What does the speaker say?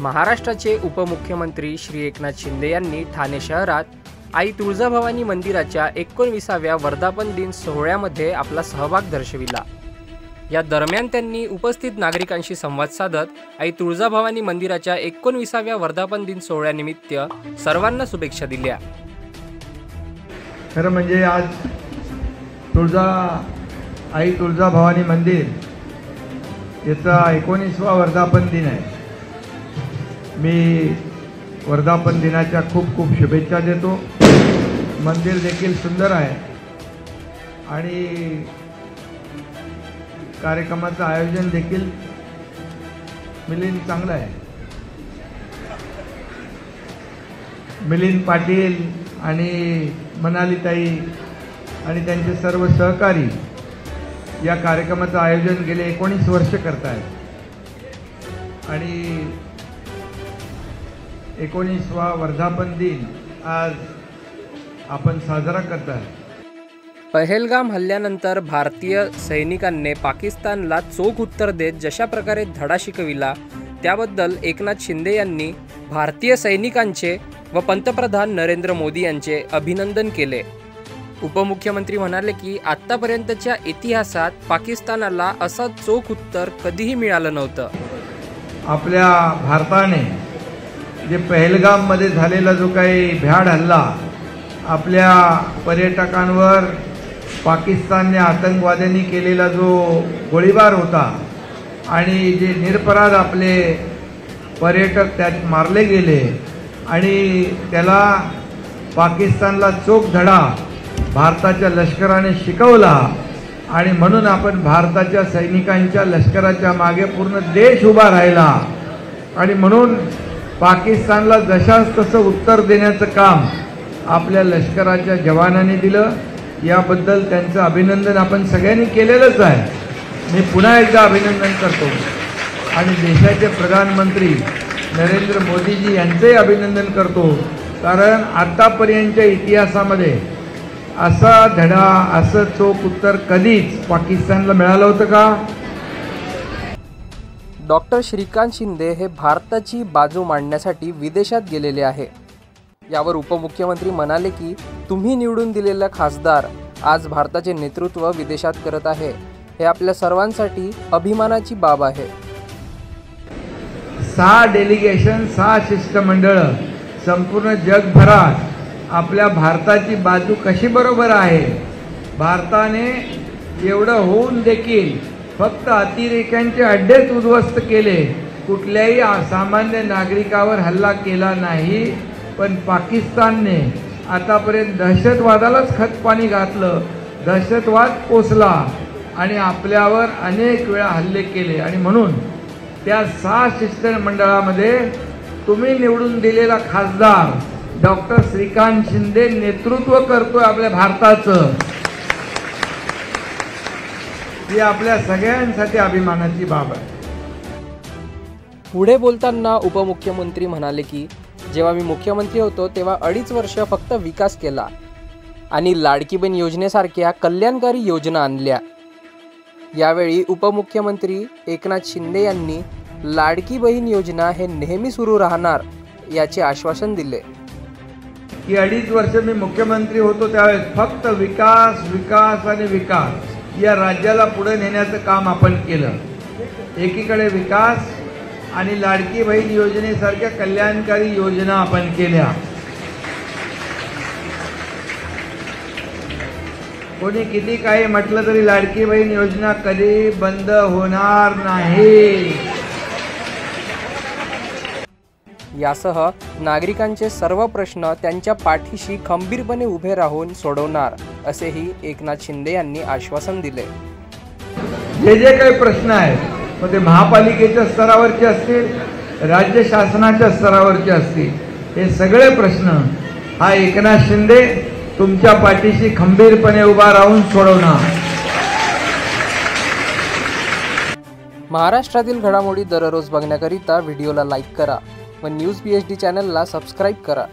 महाराष्ट्राचे उपमुख्यमंत्री श्री एकनाथ शिंदे यांनी ठाणे शहरात आई तुळजाभवानी मंदिराच्या 19व्या वर्धापन दिन सोहळ्यामध्ये आपला सहभाग दर्शविला। या दरम्यान त्यांनी उपस्थित नागरिकांशी संवाद साधत आई तुळजाभवानी मंदिराच्या 19व्या वर्धापन दिन सोहळ्यानिमित्त सर्वांना शुभेच्छा दिल्या। खरं म्हणजे आज आई तुळजाभवानी मंदिर याचा 19वा वर्धापन दिन आहे। मी वर्धापन दिनाच्या खूप खूप शुभेच्छा देतो। मंदिर देखील सुंदर आहे आणि कार्यक्रमाचं आयोजन देखील मिलिंद चांगलं आहे। मिलिंद पाटील आणि मनालीताई आणि त्यांचे सर्व सहकारी या कार्यक्रमाचं आयोजन गेले 19 वर्ष करत आहेत आणि 19वा वर्धापन दिन आज आपण साजरा करत आहोत। पहलगाम हल्ल्यानंतर भारतीय सैनिकांनी पाकिस्तानला चोख उत्तर देत जशा प्रकारे धडा शिकविला त्याबद्दल एकनाथ शिंदे यांनी भारतीय सैनिकांचे व पंतप्रधान नरेंद्र मोदी यांचे अभिनंदन केले। उपमुख्यमंत्री म्हणाले की आतापर्यंतच्या इतिहासात पाकिस्तानाला असं चोख उत्तर कधीही मिळालं नव्हतं। आपल्या भारताने जे पहलगाम मध्ये झालेला जो काही भ्याड हल्ला आपल्या पर्यटकांवर पाकिस्तानने आतंकवाद्यांनी केलेला जो गोळीबार होता आणि जे निरपराध आपले पर्यटक त्यात मारले गेले आणि त्याला पाकिस्तानला चोख धडा भारताच्या लष्कराने शिकवला आणि म्हणून आपण भारताच्या सैनिकांच्या लष्कराच्या मागे पूर्ण देश उभा राहिला आणि म्हणून पाकिस्तानला जशास तसं उत्तर देण्याचं काम आपल्या लष्कराच्या जवानांनी दिलं। याबद्दल त्यांचं अभिनंदन आपण सगळ्यांनी केलेलंच आहे। मी पुन्हा एकदा अभिनंदन करतो आणि देशाचे प्रधानमंत्री नरेंद्र मोदीजी यांचंही अभिनंदन करतो, कारण आतापर्यंतच्या इतिहासामध्ये असा धडा असं चोख उत्तर कधीच पाकिस्तानला मिळालं होतं का? डॉक्टर श्रीकांत शिंदे हे भारताची बाजू मांडण्यासाठी विदेशात गेलेले आहे। यावर उपमुख्यमंत्री म्हणाले की तुम्ही निवडून दिलेला खासदार आज भारताचे नेतृत्व विदेशात करत आहे, हे आपल्या सर्वांसाठी अभिमानाची बाब आहे। 6 डेलिगेशन 6 शिष्टमंडळ संपूर्ण जगभरात आपल्या भारताची बाजू कशी बरोबर आहे। भारताने एवढं होऊन देखील फक्त अतिरेक्यांचे अड्डेच उद्ध्वस्त केले, कुठल्याही सामान्य नागरिकावर हल्ला केला नाही। पण पाकिस्तानने आतापर्यंत दहशतवादालाच खतपाणी घातलं, दहशतवाद पोसला आणि आपल्यावर अनेक वेळा हल्ले केले आणि म्हणून त्या 6 शिष्टमंडळामध्ये तुम्ही निवडून दिलेला खासदार डॉक्टर श्रीकांत शिंदे नेतृत्व करतोय आपल्या भारताचं। ही आपल्या सगळ्यांसाठी अभिमानाची बाब आहे। पुढे बोलताना उपमुख्यमंत्री म्हणाले की जेव्हा मी मुख्यमंत्री होतो तेव्हा 2.5 वर्ष फक्त विकास केला आणि लाडकी बहीण योजनेसारख्या कल्याणकारी योजना आणल्या। यावेळी उपमुख्यमंत्री एकनाथ शिंदे यांनी लाडकी बहीण योजना हे नेहमी सुरू राहणार याचे आश्वासन दिले की 2.5 वर्ष मी मुख्यमंत्री होतो त्यावेळेस फक्त विकास विकास आणि विकास या राज्याला पुढे नेण्याचं काम आपण केलं। एकीकडे विकास आणि लाडकी बहीण योजनेसारख्या कल्याणकारी योजना आपण केल्या। कोणी किती काही म्हटलं तरी लाडकी बहीण योजना कधी बंद होणार नाही। यासह नागरिकांचे सर्व प्रश्न त्यांच्या पाठीशी खंबीरपणे उभे राहून सोडवणार असेही एकनाथ शिंदे यांनी आश्वासन दिले। जे काही प्रश्न आहेत मग ते महापालिकेच्या स्तरावरचे असतील, राज्य शासनाच्या स्तरावरचे असतील, हे सगळे प्रश्न हा एकनाथ शिंदे तुमच्या पाठीशी खंबीरपणे उभा राहून सोडवणार। महाराष्ट्रातील घडामोडी दररोज बघण्याकरिता व्हिडिओला लाईक करा व न्यूज PhD चॅनलला सबस्क्राईब करा।